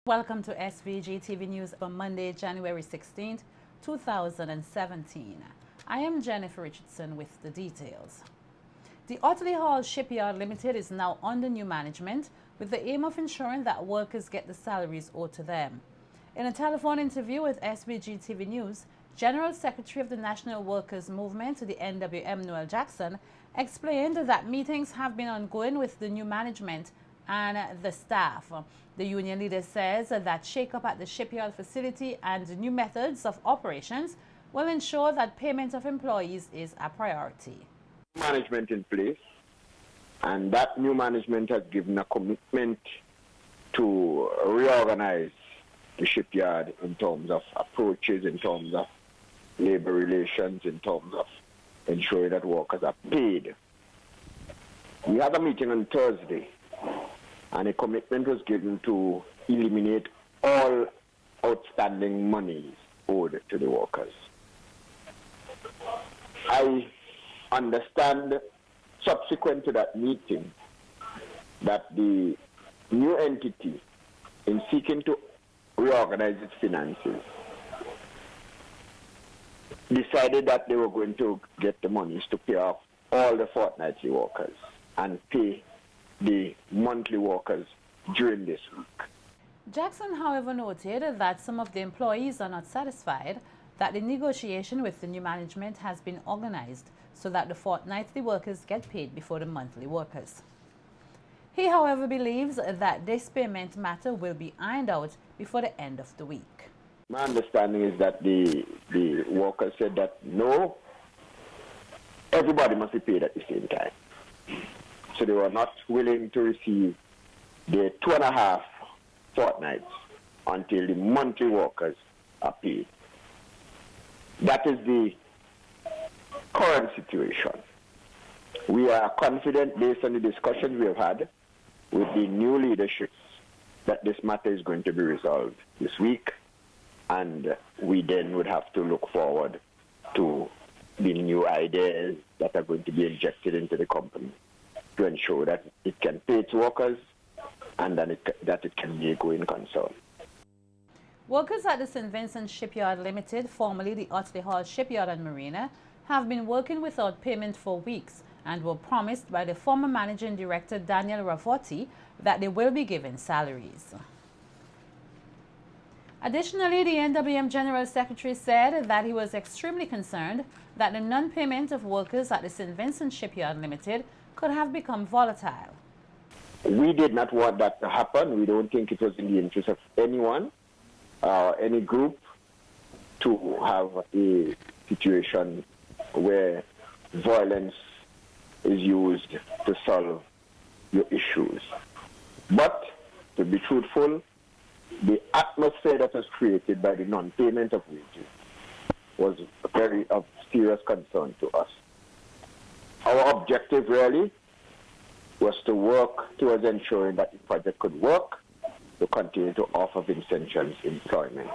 Welcome to SVG-TV News for Monday, January 16, 2017. I am Jennifer Richardson with the details. The Otley Hall Shipyard Limited is now under new management with the aim of ensuring that workers get the salaries owed to them. In a telephone interview with SVG-TV News, General Secretary of the National Workers Movement, the NWM, Noel Jackson, explained that meetings have been ongoing with the new management and the staff. The union leader says that shake-up at the shipyard facility and new methods of operations will ensure that payment of employees is a priority. Management in place, and that new management has given a commitment to reorganize the shipyard in terms of approaches, in terms of labor relations, in terms of ensuring that workers are paid. We had a meeting on Thursday, and a commitment was given to eliminate all outstanding monies owed to the workers. I understand, subsequent to that meeting, that the new entity, in seeking to reorganize its finances, decided that they were going to get the monies to pay off all the fortnightly workers and pay the monthly workers during this week. Jackson, however, noted that some of the employees are not satisfied that the negotiation with the new management has been organized so that the fortnightly workers get paid before the monthly workers. He, however, believes that this payment matter will be ironed out before the end of the week. My understanding is that the workers said that no, everybody must be paid at the same time. So they were not willing to receive the 2.5 fortnights until the monthly workers are paid. That is the current situation. We are confident, based on the discussions we have had with the new leadership, that this matter is going to be resolved this week, and we then would have to look forward to the new ideas that are going to be injected into the company to ensure that it can pay its workers and that it can be a going concern. Workers at the St. Vincent Shipyard Limited, formerly the Otley Hall Shipyard and Marina, have been working without payment for weeks and were promised by the former managing director Daniel Ravotti that they will be given salaries. Additionally, the NWM General Secretary said that he was extremely concerned that the non-payment of workers at the St. Vincent Shipyard Limited could have become volatile. We did not want that to happen. We don't think it was in the interest of anyone, any group, to have a situation where violence is used to solve your issues. But, to be truthful, the atmosphere that was created by the non-payment of wages was very of serious concern to us. Our objective really was to work towards ensuring that the project could work, to continue to offer Vincentians employment,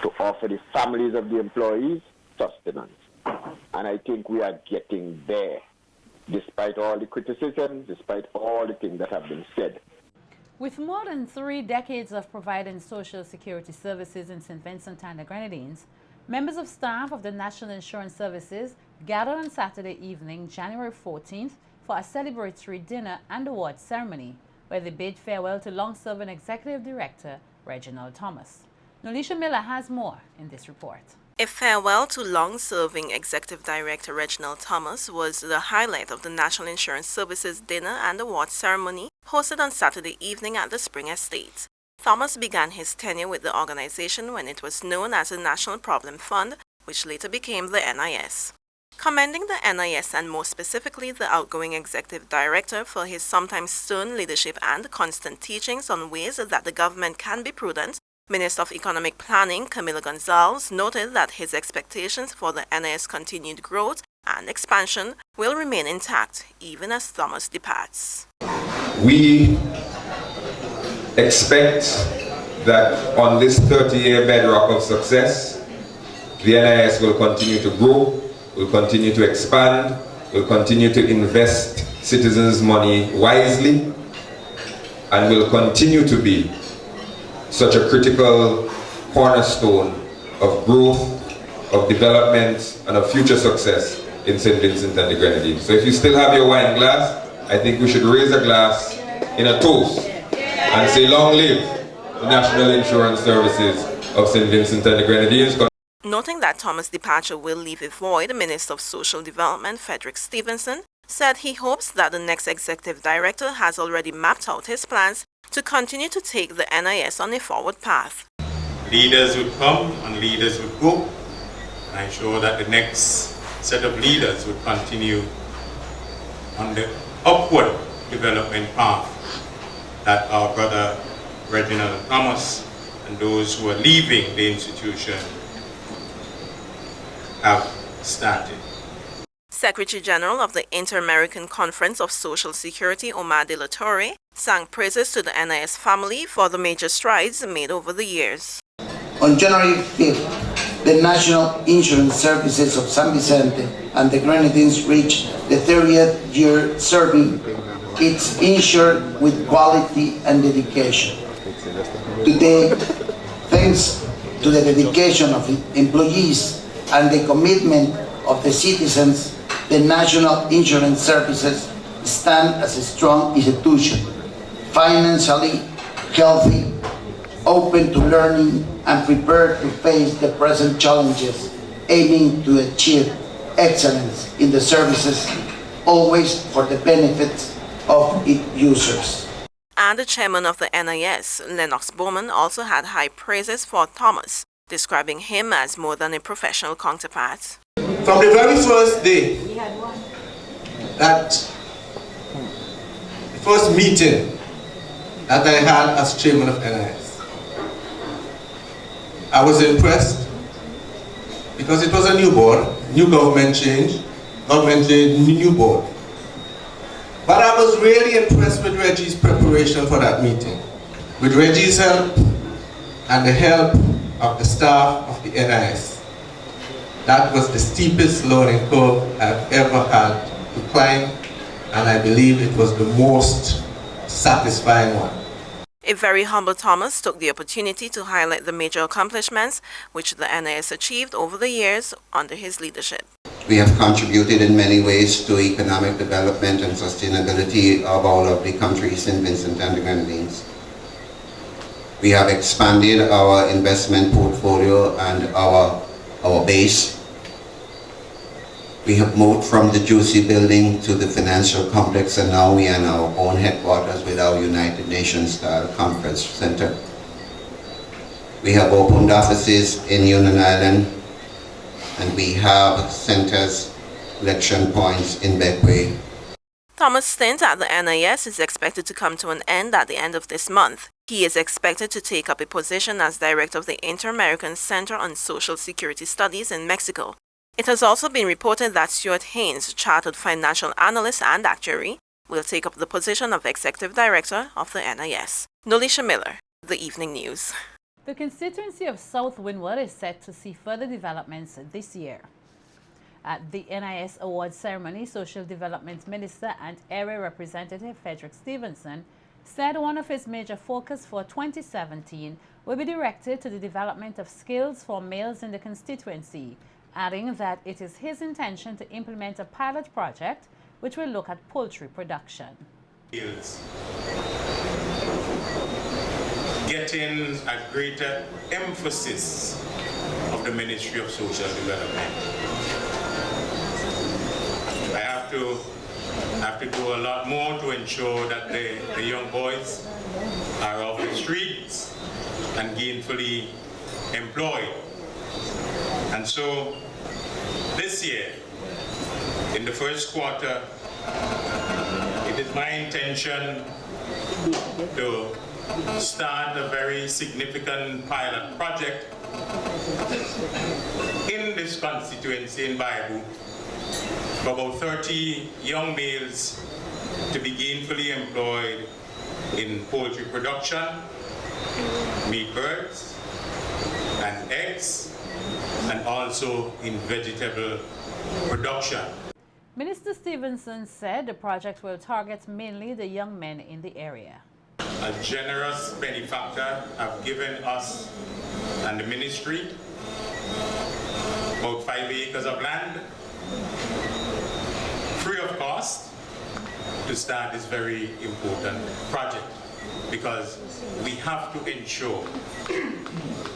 to offer the families of the employees sustenance. And I think we are getting there, despite all the criticism, despite all the things that have been said. With more than 3 decades of providing social security services in St. Vincent and the Grenadines, members of staff of the National Insurance Services gathered on Saturday evening, January 14th, for a celebratory dinner and award ceremony, where they bid farewell to long-serving Executive Director Reginald Thomas. Nolisha Miller has more in this report. A farewell to long-serving Executive Director Reginald Thomas was the highlight of the National Insurance Services dinner and award ceremony hosted on Saturday evening at the Spring Estate. Thomas began his tenure with the organization when it was known as the National Problem Fund, which later became the NIS. Commending the NIS and more specifically the outgoing Executive Director for his sometimes stern leadership and constant teachings on ways that the government can be prudent, Minister of Economic Planning Camilo Gonzalez noted that his expectations for the NIS continued growth and expansion will remain intact even as Thomas departs. We expect that on this 30-year bedrock of success, the NIS will continue to grow, will continue to expand, will continue to invest citizens' money wisely, and will continue to be such a critical cornerstone of growth, of development, and of future success in St. Vincent and the Grenadines. So if you still have your wine glass, I think we should raise a glass in a toast and say, long live the National Insurance Services of St. Vincent and the Grenadines. Noting that Thomas' departure will leave a void, the Minister of Social Development, Frederick Stevenson, said he hopes that the next executive director has already mapped out his plans to continue to take the NIS on a forward path. Leaders would come and leaders would go. And I'm sure that the next set of leaders would continue on the upward development path that our brother Reginald Thomas and those who are leaving the institution have started. Secretary General of the Inter-American Conference of Social Security, Omar De La Torre, sang praises to the NIS family for the major strides made over the years. On January 5th, the National Insurance Services of San Vicente and the Grenadines reached the 30th year serving its insured with quality and dedication. Today, thanks to the dedication of employees and the commitment of the citizens, the National Insurance Services stand as a strong institution, financially healthy, open to learning, and prepared to face the present challenges, aiming to achieve excellence in the services, always for the benefit of its users. And the chairman of the NIS, Lennox Bowman, also had high praises for Thomas, describing him as more than a professional counterpart. From the very first day, that the first meeting that I had as chairman of NIS, I was impressed because it was a new board, new government change, new board. But I was really impressed with Reggie's preparation for that meeting, with Reggie's help and the help of the staff of the NIS. That was the steepest learning curve I've ever had to climb, and I believe it was the most satisfying one. A very humble Thomas took the opportunity to highlight the major accomplishments which the NIS achieved over the years under his leadership. We have contributed in many ways to economic development and sustainability of all of the countries in Vincent and the Grenadines. We have expanded our investment portfolio and our base. We have moved from the Juicy building to the financial complex, and now we are in our own headquarters with our United Nations-style conference center. We have opened offices in Union Island, and we have centers, election points in Beckway. Thomas' stint at the NIS is expected to come to an end at the end of this month. He is expected to take up a position as director of the Inter-American Center on Social Security Studies in Mexico. It has also been reported that Stuart Haynes, chartered financial analyst and actuary, will take up the position of executive director of the NIS. Nolisha Miller, The Evening News. The constituency of South Windward is set to see further developments this year. At the NIS Awards ceremony, Social Development Minister and Area Representative Frederick Stevenson said one of his major focus for 2017 will be directed to the development of skills for males in the constituency, adding that it is his intention to implement a pilot project which will look at poultry production. Getting a greater emphasis of the Ministry of Social Development. I have to do a lot more to ensure that the young boys are off the streets and gainfully employed. And so this year, in the first quarter, it is my intention to start a very significant pilot project in this constituency in Baibu for about 30 young males to be gainfully employed in poultry production, meat birds and eggs, and also in vegetable production. Minister Stevenson said the project will target mainly the young men in the area. a generous benefactor, have given us and the ministry about 5 acres of land, free of cost, to start this very important project, because we have to ensure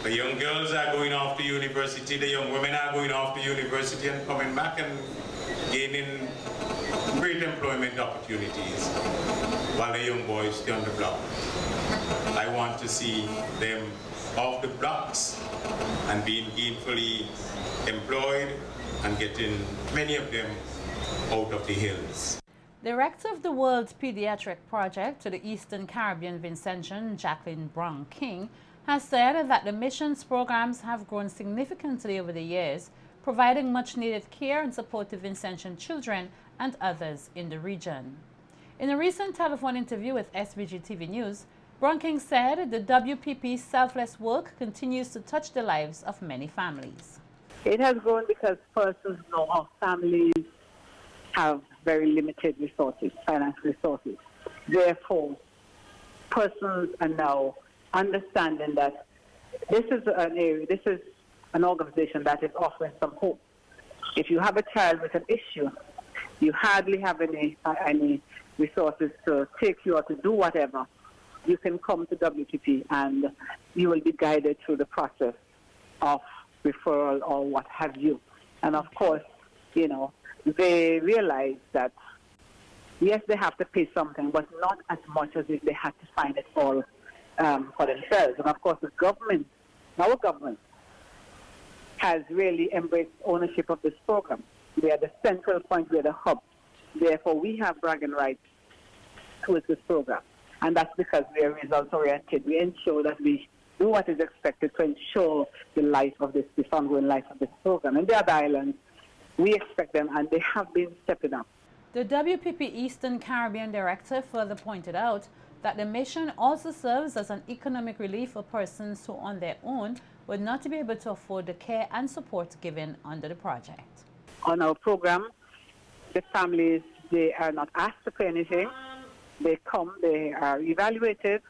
the young girls are going off to university, the young women are going off to university and coming back and gaining great employment opportunities, while the young boys stay on the block. I want to see them off the blocks and being gainfully employed and getting many of them out of the hills. Director of the World Pediatric Project to the Eastern Caribbean Vincentian, Jacqueline Brown King, has said that the missions programs have grown significantly over the years, providing much needed care and support to Vincentian children and others in the region. In a recent telephone interview with SVG-TV News, Brown King said the WPP's selfless work continues to touch the lives of many families. It has grown because persons know our families have very limited resources, financial resources. Therefore, persons are now understanding that this is an area, this is an organization that is offering some hope. If you have a child with an issue, you hardly have any resources to take you or to do whatever, you can come to WPP and you will be guided through the process of referral or what have you. And of course, you know, they realize that, yes, they have to pay something, but not as much as if they had to find it all for themselves. And of course, the government, our government, has really embraced ownership of this program. We are the central point, we are the hub. Therefore, we have bragging rights towards this program. And that's because we are results-oriented. We ensure that we do what is expected to ensure the life of this ongoing life of this program. In the other islands, we expect them, and they have been stepping up. The WPP Eastern Caribbean Director further pointed out that the mission also serves as an economic relief for persons who on their own would not be able to afford the care and support given under the project. On our program, the families, they are not asked to pay anything. They come, they are evaluated.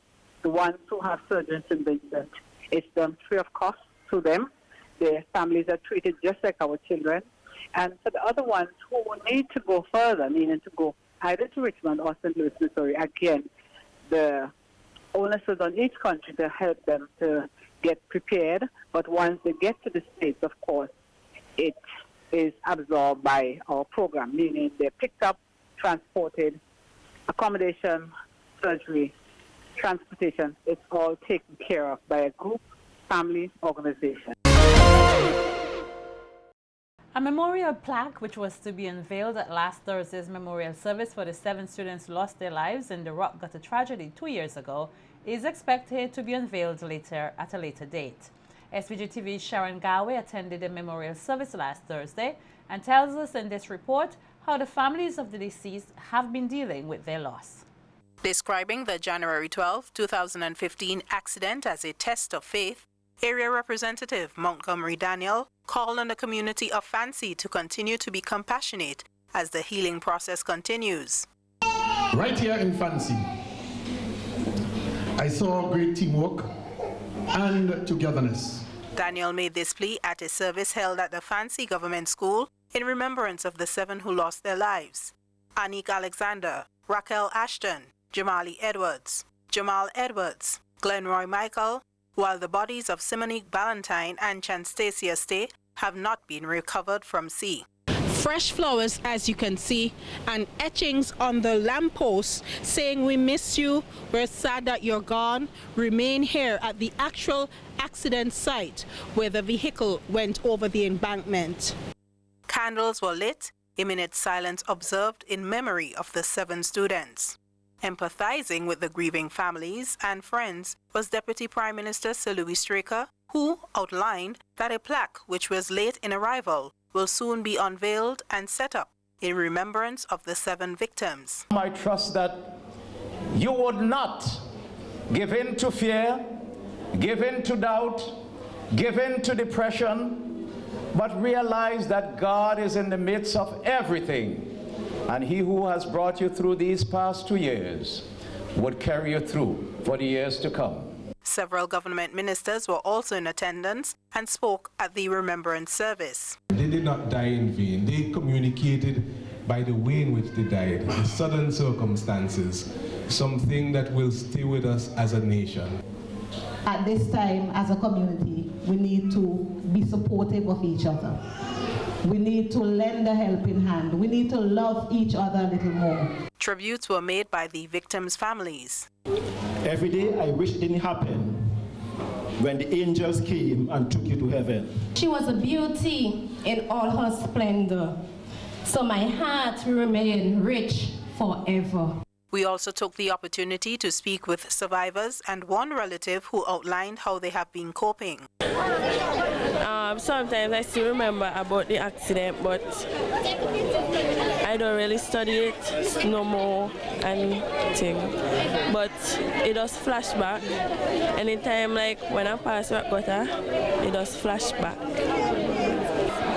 The ones who have surgery in St. Vincent, it's done free of cost to them. Their families are treated just like our children. And for the other ones who need to go further, meaning to go either to Richmond or St. Louis, Missouri, again, the onus is on each country to help them to get prepared. But once they get to the States, of course, it is absorbed by our program, meaning they're picked up, transported, accommodation, surgery, transportation, it's all taken care of by a group, family, organization. A memorial plaque, which was to be unveiled at last Thursday's memorial service for the 7 students who lost their lives in the rock gutter tragedy 2 years ago, is expected to be unveiled at a later date. SVG-TV's Sharon Galway attended the memorial service last Thursday and tells us in this report how the families of the deceased have been dealing with their loss. Describing the January 12, 2015 accident as a test of faith, Area Representative Montgomery Daniel called on the community of Fancy to continue to be compassionate as the healing process continues. Right here in Fancy, I saw great teamwork and togetherness. Daniel made this plea at a service held at the Fancy Government School in remembrance of the 7 who lost their lives: Anik Alexander, Raquel Ashton, Jamali Edwards, Jamal Edwards, Glenroy Michael, while the bodies of Simonique Ballantyne and Chanstacia Stay have not been recovered from sea. Fresh flowers, as you can see, and etchings on the lampposts saying we miss you, we're sad that you're gone, remain here at the actual accident site where the vehicle went over the embankment. Candles were lit, a minute's silence observed in memory of the 7 students. Empathizing with the grieving families and friends was Deputy Prime Minister Sir Louis Straker, who outlined that a plaque which was late in arrival will soon be unveiled and set up in remembrance of the 7 victims. I trust that you would not give in to fear, give in to doubt, give in to depression, but realize that God is in the midst of everything. And he who has brought you through these past 2 years would carry you through for the years to come. Several government ministers were also in attendance and spoke at the remembrance service. They did not die in vain. They communicated by the way in which they died, the sudden circumstances, something that will stay with us as a nation. At this time, as a community, we need to be supportive of each other. We need to lend a helping hand. We need to love each other a little more. Tributes were made by the victims' families. Every day I wish it didn't happen when the angels came and took you to heaven. She was a beauty in all her splendor, so my heart will remain rich forever. We also took the opportunity to speak with survivors and one relative who outlined how they have been coping. Sometimes I still remember about the accident, but I don't really study it no more and thing. But it does flashback. Anytime like when I pass rock gutter, it does flashback.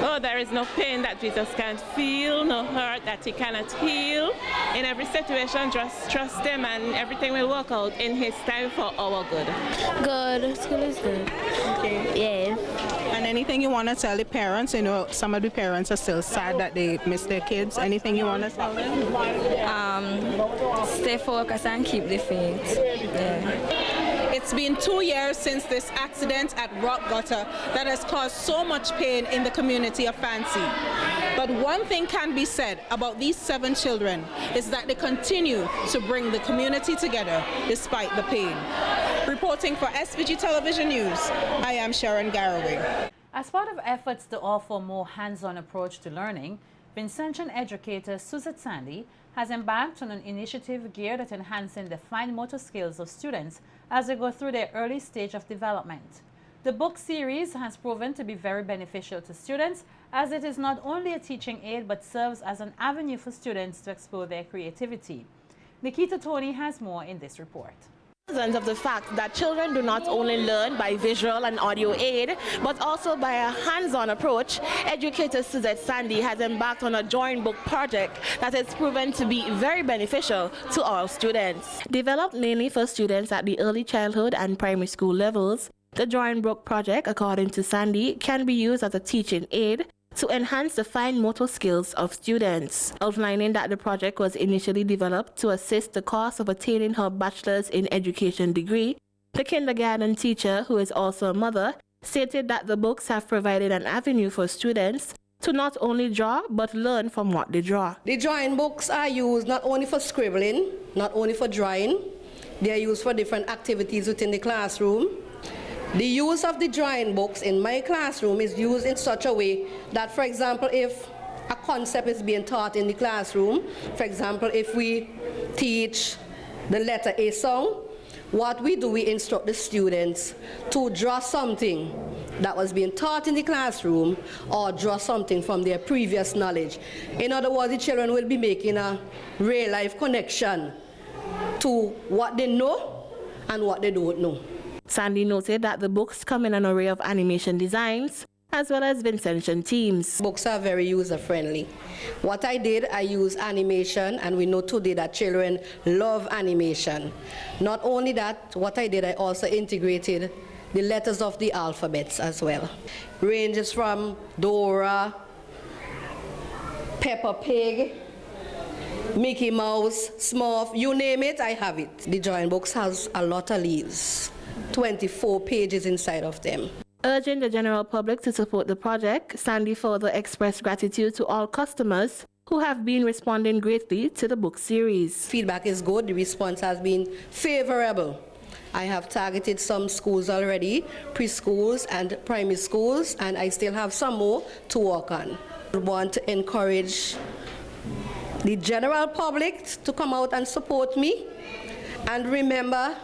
Oh, there is no pain that Jesus can't feel, no hurt that he cannot heal. In every situation, just trust him and everything will work out in his time for our good. Good. School is good. Okay. Yeah. And anything you want to tell the parents? You know, some of the parents are still sad that they miss their kids. Anything you want to tell them? Stay focused and keep the faith. Yeah. It's been 2 years since this accident at Rock Gutter that has caused so much pain in the community of Fancy. But one thing can be said about these 7 children is that they continue to bring the community together despite the pain. Reporting for SVG Television News, I am Sharon Garraway. As part of efforts to offer a more hands-on approach to learning, Vincentian educator Suzette Sandy has embarked on an initiative geared at enhancing the fine motor skills of students as they go through their early stage of development. The book series has proven to be very beneficial to students as it is not only a teaching aid but serves as an avenue for students to explore their creativity. Nikita Tony has more in this report. Of the fact that children do not only learn by visual and audio aid, but also by a hands-on approach, educator Suzette Sandy has embarked on a drawing book project that has proven to be very beneficial to all students. Developed mainly for students at the early childhood and primary school levels, the drawing book project, according to Sandy, can be used as a teaching aid to enhance the fine motor skills of students, outlining that the project was initially developed to assist the cause of attaining her bachelor's in education degree. The kindergarten teacher, who is also a mother, stated that the books have provided an avenue for students to not only draw but learn from what they draw. The drawing books are used not only for scribbling, not only for drawing, they are used for different activities within the classroom. The use of the drawing books in my classroom is used in such a way that, for example, if a concept is being taught in the classroom, for example, if we teach the letter A sound, what we do, we instruct the students to draw something that was being taught in the classroom or draw something from their previous knowledge. In other words, the children will be making a real-life connection to what they know and what they don't know. Sandy noted that the books come in an array of animation designs as well as Vincentian themes. Books are very user-friendly. What I did, I used animation, and we know today that children love animation. Not only that, what I did, I also integrated the letters of the alphabets as well. Ranges from Dora, Peppa Pig, Mickey Mouse, Smurf, you name it, I have it. The drawing books has a lot of leaves. 24 pages inside of them. Urging the general public to support the project, Sandy further expressed gratitude to all customers who have been responding greatly to the book series. Feedback is good. The response has been favorable. I have targeted some schools already, preschools and primary schools, and I still have some more to work on. I want to encourage the general public to come out and support me, and remember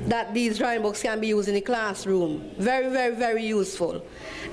that these drawing books can be used in the classroom. Very, very, very useful.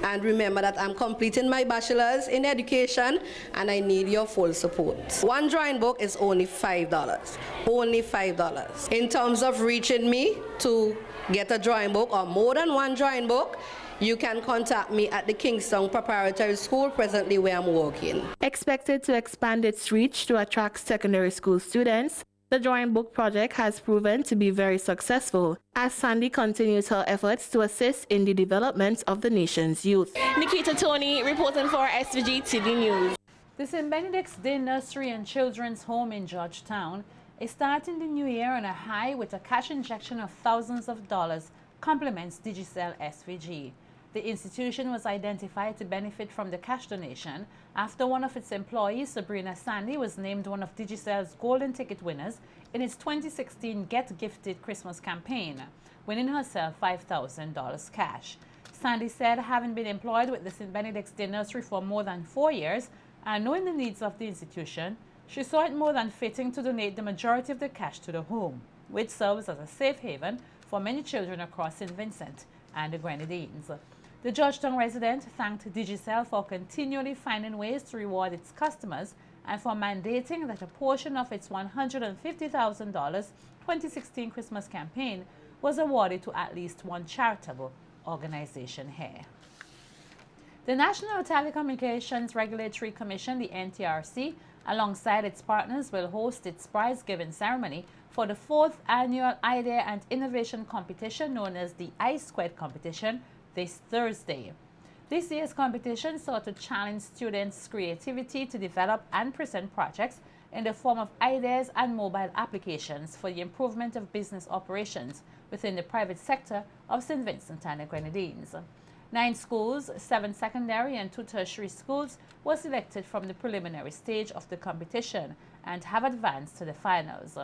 And remember that I'm completing my bachelor's in education and I need your full support. One drawing book is only $5. Only $5. In terms of reaching me to get a drawing book or more than one drawing book, you can contact me at the Kingston Preparatory School, presently where I'm working. Expected to expand its reach to attract secondary school students, The drawing book project has proven to be very successful as Sandy continues her efforts to assist in the development of the nation's youth. Nikita Tony reporting for SVG-TV News. The St. Benedict's Day Nursery and Children's Home in Georgetown is starting the new year on a high with a cash injection of thousands of dollars complements Digicel SVG. The institution was identified to benefit from the cash donation after one of its employees, Sabrina Sandy, was named one of Digicel's golden ticket winners in its 2016 Get Gifted Christmas campaign, winning herself $5,000 cash. Sandy said, having been employed with the St. Benedict's Day Nursery for more than 4 years and knowing the needs of the institution, she saw it more than fitting to donate the majority of the cash to the home, which serves as a safe haven for many children across St. Vincent and the Grenadines. The Georgetown resident thanked Digicel for continually finding ways to reward its customers and for mandating that a portion of its $150,000 2016 Christmas campaign was awarded to at least one charitable organization here. The National Telecommunications Regulatory Commission, the NTRC, alongside its partners, will host its prize-giving ceremony for the 4th annual Idea and Innovation Competition known as the I-Squared Competition this Thursday. This year's competition sought to challenge students' creativity to develop and present projects in the form of ideas and mobile applications for the improvement of business operations within the private sector of St. Vincent and the Grenadines. 9 schools, 7 secondary and 2 tertiary schools were selected from the preliminary stage of the competition and have advanced to the finals.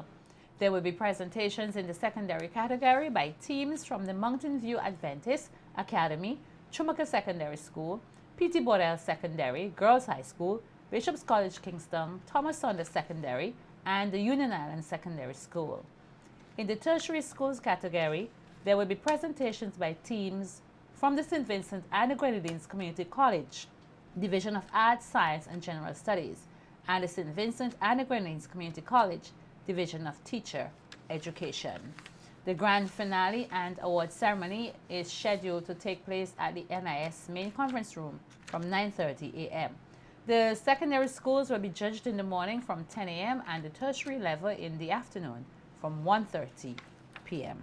There will be presentations in the secondary category by teams from the Mountain View Adventist Academy, Chumaka Secondary School, P.T. Bodell Secondary, Girls High School, Bishop's College Kingston, Thomas Saunders Secondary, and the Union Island Secondary School. In the tertiary schools category, there will be presentations by teams from the St. Vincent and the Grenadines Community College, Division of Arts, Science and General Studies, and the St. Vincent and the Grenadines Community College, Division of Teacher Education. The grand finale and award ceremony is scheduled to take place at the NIS main conference room from 9:30 a.m. The secondary schools will be judged in the morning from 10 a.m. and the tertiary level in the afternoon from 1:30 p.m.